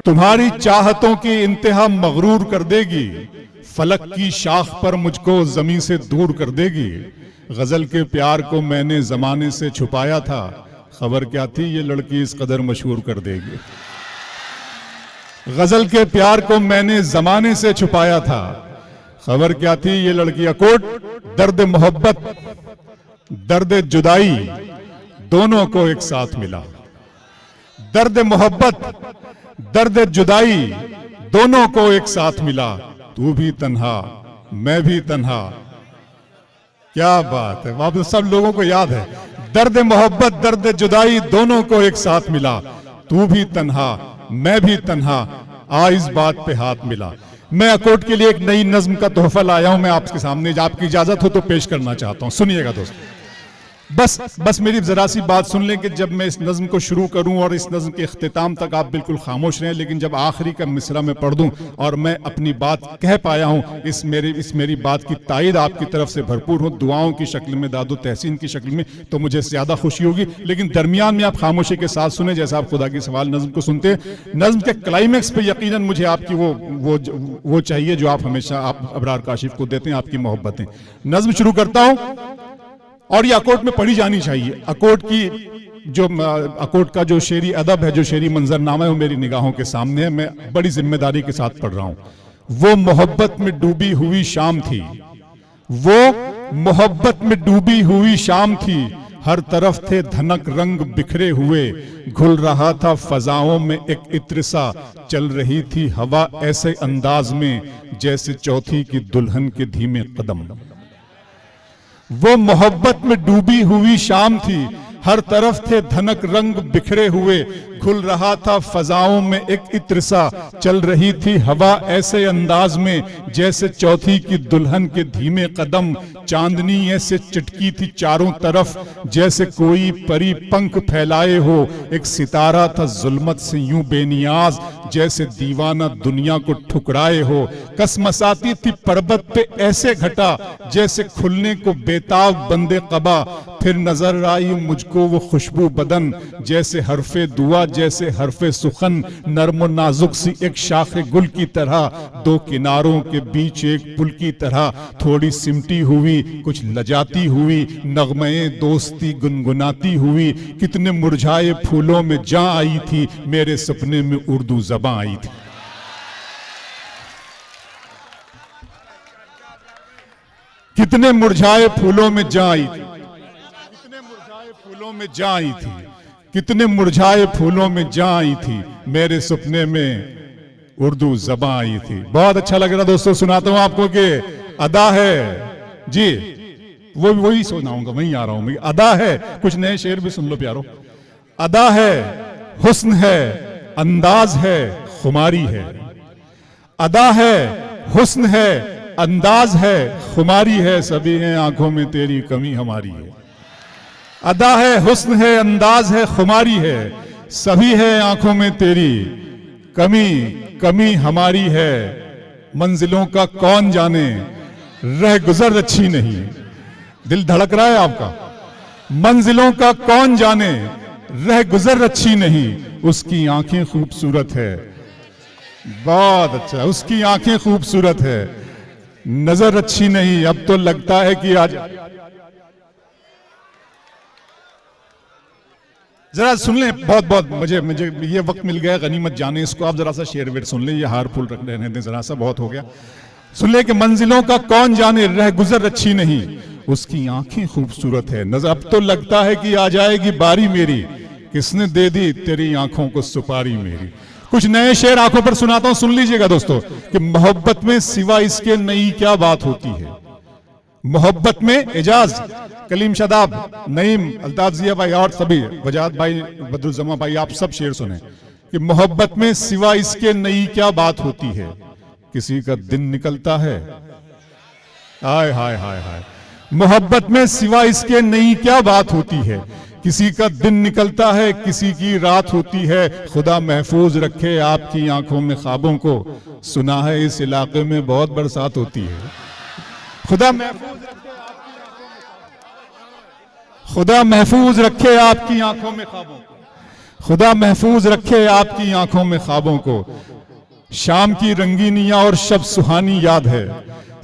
तुम्हारी चाहतों की इंतहा मगरूर कर देगी, फलक की शाख पर मुझको जमीन से दूर कर देगी। गजल के प्यार को मैंने जमाने से छुपाया था, खबर क्या थी ये लड़की इस कदर मशहूर कर देगी। गजल के प्यार को मैंने जमाने से छुपाया था, खबर क्या थी ये लड़की। अकोट दर्द मोहब्बत दर्द जुदाई दोनों को एक साथ मिला। दर्द मोहब्बत दर्द जुदाई दोनों को एक साथ मिला। तू भी तन्हा मैं भी तन्हा। क्या बात है, आप सब लोगों को याद है। दर्द मोहब्बत दर्द जुदाई दोनों को एक साथ मिला। तू भी तन्हा मैं भी तन्हा, आ इस बात पे हाथ मिला। मैं अकोट के लिए एक नई नज्म का तोहफा लाया हूं, मैं आपके सामने, आपकी इजाजत हो तो पेश करना चाहता हूं। सुनिएगा दोस्तों, बस मेरी जरा सी बात सुन लें कि जब मैं इस नज्म को शुरू करूं और इस नज्म के इख्तिताम तक आप बिल्कुल खामोश रहें, लेकिन जब आखिरी का मिसरा मैं पढ़ दूं और मैं अपनी बात कह पाया हूं, इस मेरी बात की तायद आपकी तरफ से भरपूर हो, दुआओं की शक्ल में, दादो तहसीन की शक्ल में, तो मुझे ज्यादा खुशी होगी। लेकिन दरमियान में आप खामोशी के साथ सुने, जैसा आप खुदा की सवाल नज्म को सुनते हैं। नज्म के क्लाइमैक्स पे यकीनन मुझे आपकी वो चाहिए जो आप हमेशा आप अबरार काशिफ को देते हैं, आपकी मोहब्बतें। नज्म शुरू करता हूं और ये अकोट में पढ़ी जानी चाहिए। अकोट का जो शेरी अदब है, जो शेरी मंजरनामा है, वो मेरी निगाहों के सामने है। मैं बड़ी जिम्मेदारी के साथ पढ़ रहा हूं। वो मोहब्बत में डूबी हुई शाम थी, वो मोहब्बत में डूबी हुई शाम थी। हर तरफ थे धनक रंग बिखरे हुए, घुल रहा था फजाओं में एक इत्र सा। चल रही थी हवा ऐसे अंदाज में जैसे चौथी की दुल्हन के धीमे कदम। वो मोहब्बत में डूबी हुई शाम थी, हर तरफ थे धनक रंग बिखरे हुए, घुल रहा था फजाओं में एक इत्र सा। चल रही थी हवा ऐसे अंदाज में जैसे चौथी की दुल्हन के धीमे कदम। चांदनी ऐसे चिटकी थी चारों तरफ जैसे कोई परी पंख फैलाए हो। एक सितारा था जुल्मत से यूं बेनियाज जैसे दीवाना दुनिया को ठुकराए हो। कसमसाती थी पर्वत पे ऐसे घटा जैसे खुलने को बेताब बंदे कबा। फिर नजर आई मुझको वो खुशबू बदन जैसे हरफे दुआ जैसे हरफे सुखन। नर्म नाजुक सी एक शाखे गुल की तरह, दो किनारों के बीच एक पुल की तरह। थोड़ी सिमटी हुई कुछ लजाती हुई, नगमे दोस्ती गुनगुनाती हुई। कितने मुरझाए फूलों में जा आई थी, मेरे सपने में उर्दू ज़बां आई थी। कितने मुरझाए फूलों में जा आई थी, कितने मुरझाए फूलों में जा आई थी, कितने मुरझाए फूलों में जा आई थी। मेरे सपने में उर्दू ज़बां आई थी। बहुत अच्छा लग रहा दोस्तों, सुनाता हूं आपको कि अदा है जी, वही सुनाऊंगा, वहीं आ रहा हूं मैं। अदा है, कुछ नए शेर भी सुन लो प्यारो। अदा है, हुस्न है, अंदाज है, खुमारी है। अदा है, हुस्न है, अंदाज है, खुमारी है। सभी हैं आंखों में तेरी, कमी हमारी है। अदा है, हुस्न है, अंदाज है, खुमारी है। सभी है आंखों में तेरी, कमी हमारी है। मंजिलों का कौन जाने, रह गुजर अच्छी नहीं। दिल धड़क रहा है आपका। मंजिलों का कौन जाने, रह गुजर अच्छी नहीं। उसकी आंखें खूबसूरत है, बहुत अच्छा, उसकी आंखें खूबसूरत है, नजर अच्छी नहीं। अब तो लगता है कि आज जरा सुन लें, बहुत मुझे ये वक्त मिल गया, गनीमत जाने इसको। आप जरा सा शेर वेर सुन लें, ये हार फूल रख लेने दें जरा सा, बहुत हो गया। सुन ले कि मंजिलों का कौन जाने, रह गुजर अच्छी नहीं। उसकी आंखें खूबसूरत है, नजर अब तो लगता है कि आ जाएगी बारी मेरी। किसने दे दी तेरी आंखों को सुपारी मेरी। कुछ नए शेर आंखों पर सुनाता हूं, सुन लीजिएगा दोस्तों कि मोहब्बत में सिवा इसके नई क्या बात होती है। मोहब्बत में एजाज, कलीम शादाब, नईम, अल्ताफ जिया भाई और सभी, वजाद भाई, बदरुज्जमा भाई, आप सब शेर सुने कि मोहब्बत में सिवा इसके नई क्या बात होती है। किसी का दिन निकलता है, हाय हाय हाय हाय। मोहब्बत में सिवा इसके नई क्या बात होती है। किसी का दिन निकलता है, किसी की रात होती है। खुदा महफूज रखे आपकी आंखों में ख्वाबों को। सुना है इस इलाके में बहुत बरसात होती है। खुदा महफूज रखे आपकी आंखों में ख्वाबों को। खुदा महफूज रखे आपकी आंखों में ख्वाबों को, शाम की रंगीनियां और शब सुहानी याद है,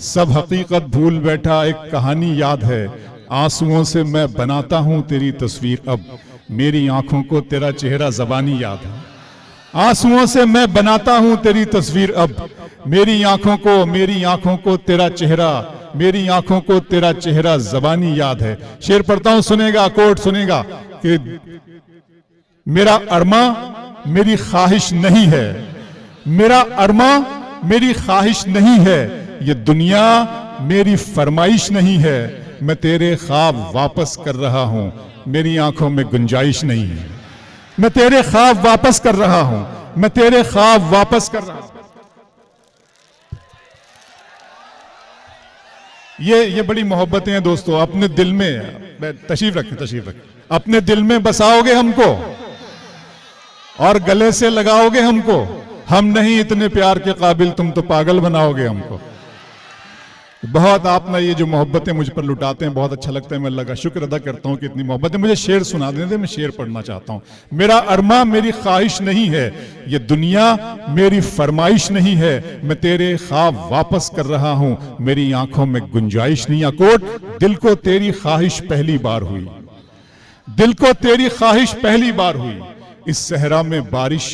सब हकीकत भूल बैठा एक कहानी याद है। आंसुओं से मैं बनाता हूं तेरी तस्वीर, अब मेरी आंखों को तेरा चेहरा ज़बानी याद है। आंसुओं से मैं बनाता हूं तेरी तस्वीर, अब मेरी आंखों को तेरा चेहरा, मेरी आंखों को तेरा चेहरा ज़बानी याद है। शेर पढ़ता हूं, सुनेगा, कोट सुनेगा कि मेरा अरमा मेरी ख्वाहिश नहीं है, मेरा अरमा मेरी ख्वाहिश नहीं है, ये दुनिया मेरी फरमाइश नहीं है, मैं तेरे ख्वाब वापस कर रहा हूं, मेरी आंखों में गुंजाइश नहीं है। मैं तेरे ख्वाब वापस कर रहा हूं, मैं तेरे ख्वाब वापस कर रहा हूं। ये बड़ी मोहब्बतें हैं दोस्तों। अपने दिल में तशरीफ रखें, अपने दिल में बसाओगे हमको और गले से लगाओगे हमको, हम नहीं इतने प्यार के काबिल, तुम तो पागल बनाओगे हमको। बहुत आप ना ये जो मोहब्बतें मुझ पर लुटाते हैं, बहुत अच्छा लगता है। मैं अल्लाह का शुक्र अदा करता हूँ कि इतनी मोहब्बतें। मुझे शेर सुना देते, मैं शेर पढ़ना चाहता हूँ। मेरा अरमा मेरी ख्वाहिश नहीं है, ये दुनिया मेरी फरमाइश नहीं है, मैं तेरे ख्वाब वापस कर रहा हूँ, मेरी आंखों में गुंजाइश नहीं। कोट, दिल को तेरी ख्वाहिश पहली बार हुई, दिल को तेरी ख्वाहिश पहली बार हुई, इस सहरा में बारिश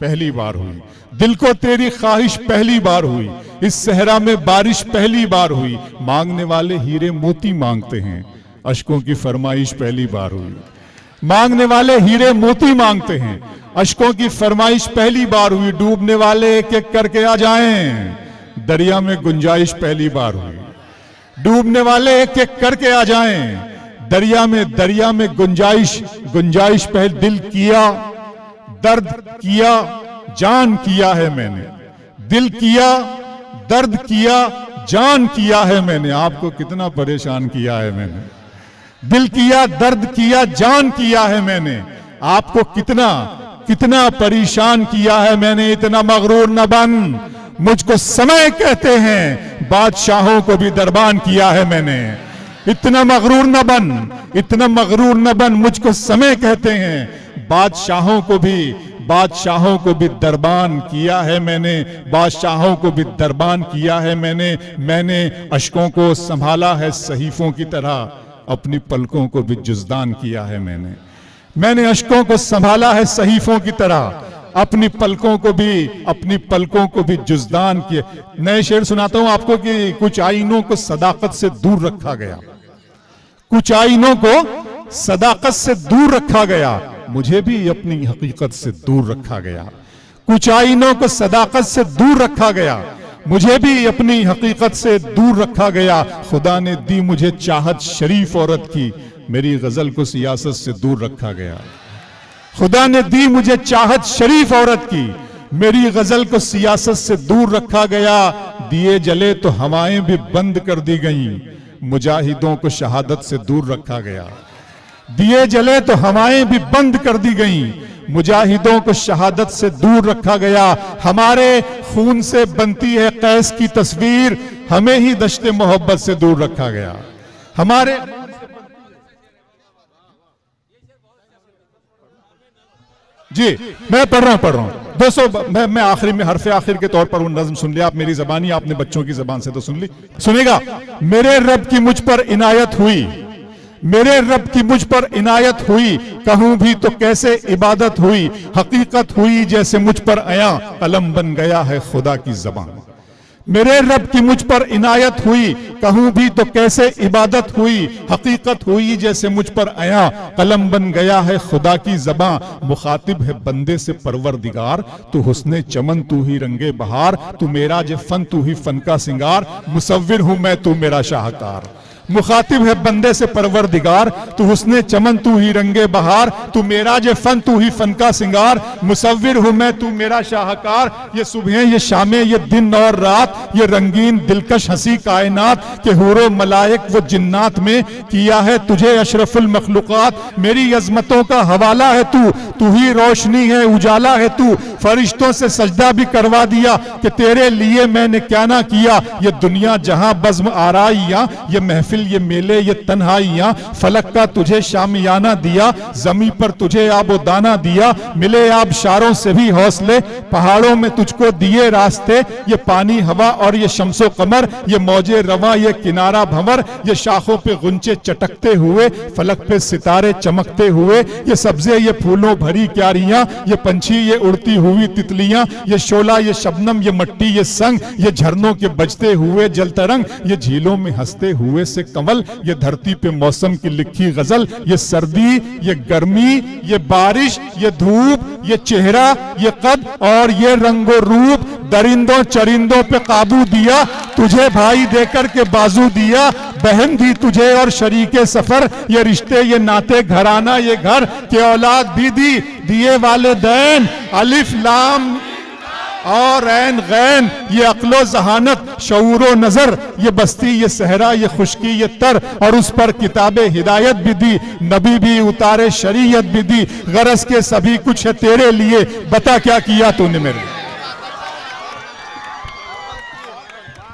पहली बार हुई, दिल को तेरी ख्वाहिश पहली बार हुई, इस सहरा में बारिश पहली बार हुई। मांगने वाले हीरे मोती मांगते हैं, अश्कों की फरमाइश पहली बार हुई। मांगने वाले हीरे मोती मांगते हैं, अश्कों की फरमाइश पहली बार हुई। डूबने वाले एक एक करके आ जाएं, दरिया में गुंजाइश पहली बार हुई। डूबने वाले एक एक करके आ जाएं, दरिया में गुंजाइश पहले। दिल किया, दर्द किया, जान किया है मैंने, दिल किया, दर्द किया, जान किया है मैंने। आपको कितना परेशान किया है मैंने, दिल किया, दर्द किया, जान किया है मैंने। आपको कितना परेशान किया है मैंने। इतना मगरूर न बन, मुझको समय कहते हैं, बादशाहों को भी दरबान किया है मैंने। इतना मगरूर न बन, मुझको समय कहते हैं, बादशाहों को भी दरबान किया है मैंने, बादशाहों को भी दरबान किया है मैंने। मैंने अश्कों को संभाला है सहीफों की तरह, अपनी पलकों को भी जुज़दान किया है मैंने अश्कों को संभाला है सहीफों की तरह, अपनी पलकों को भी जुज़दान किया। नए शेर सुनाता हूं आपको कि कुछ आईनों को सदाकत से दूर रखा गया, कुछ आईनों को सदाकत से दूर रखा गया, मुझे भी अपनी हकीकत से दूर रखा गया। कुछ आईनों को सदाकत से दूर रखा गया, मुझे भी अपनी हकीकत से दूर रखा गया। खुदा ने दी मुझे चाहत शरीफ औरत की, मेरी गजल को सियासत से दूर रखा गया। खुदा ने दी मुझे चाहत शरीफ औरत की, मेरी गजल को सियासत से दूर रखा गया। दिए जले तो हवाएं भी बंद कर दी गईं, मुजाहिदों को शहादत से दूर रखा गया। दिए जले तो हवाएं भी बंद कर दी गईं, मुजाहिदों को शहादत से दूर रखा गया। हमारे खून से बनती है कैस की तस्वीर, हमें ही दश्ते मोहब्बत से दूर रखा गया। हमारे जी मैं पढ़ रहा हूं दोस्तों। मैं आखिरी में हरफ आखिर के तौर पर वो नज्म सुन लिया। आप मेरी जबानी, आपने बच्चों की जबान से तो सुन ली। सुनेगा, मेरे रब की मुझ पर इनायत हुई, मेरे रब की मुझ पर इनायत हुई, कहूं भी तो कैसे इबादत हुई। हकीकत हुई जैसे मुझ पर आया, कलम बन गया है खुदा की जबान। मेरे रब की मुझ पर इनायत हुई, कहूं भी तो कैसे इबादत हुई। हकीकत हुई जैसे मुझ पर आया, कलम बन गया है खुदा की ज़बां। मुखातिब है बंदे से परवरदिगार, तू हुस्ने चमन तू ही रंगे बहार। तू मेरा जे फन तू ही फन का सिंगार, मुसव्विर हूं मैं तू मेरा शाहकार। मुखातिब है बंदे से परवरदिगार, तू हुस्ने चमन तू ही रंगे बहार। तू मेरा जे फन तू ही फन का सिंगार, मुसव्विर हूं मैं तू मेरा शाहकार। ये सुबह ये शामें ये दिन और रात, ये रंगीन दिलकश हंसी कायनात के हूरो मलाइक वो जिन्नात में किया है तुझे अशरफुल मखलूकात। मेरी अजमतों का हवाला है तू ही रोशनी है उजाला है तू। फरिश्तों से सजदा भी करवा दिया कि तेरे लिए मैंने क्या ना किया। ये दुनिया जहां बज़्म आराइयां, ये महफिल ये मेले ये तन्हाइयां, फलक का तुझे शामियाना दिया, जमी पर तुझे आबो दाना दिया। मिले आबशारों से भी हौसले, पहाड़ों में तुझको दिए रास्ते। ये पानी हवा और ये शम्सो कमर, ये मौजे रवा ये किनारा भंवर, ये शाखों पे गुंचे चटकते हुए, फलक पे सितारे चमकते हुए। ये सब्जे ये फूलों भरी क्यारियां, ये पंछी ये उड़ती हुई तितलियां, ये शोला ये शबनम ये मट्टी ये संग, ये झरनों के बजते हुए जल तरंग, ये झीलों में हंसते हुए से कंवल, ये धरती पे मौसम की लिखी गजल। ये सर्दी ये गर्मी ये बारिश ये धूप ये चेहरा ये कद और ये रंगो रूप, दरिंदों चरिंदों पे काबू दिया, तुझे भाई देकर के बाजू दिया। बहन दी तुझे और शरीके सफर, ये रिश्ते ये नाते घराना ये घर के औलाद भी दी, दिए वाले दैन अलिफ लाम और ऐन गैन, ये अक्लो जहानत शऊरो नजर, ये बस्ती ये सहरा ये खुशकी ये तर, और उस पर किताबे हिदायत भी दी, नबी भी उतारे शरीयत भी दी। गरज के सभी कुछ है तेरे लिए, बता क्या किया तूने मेरे लिए।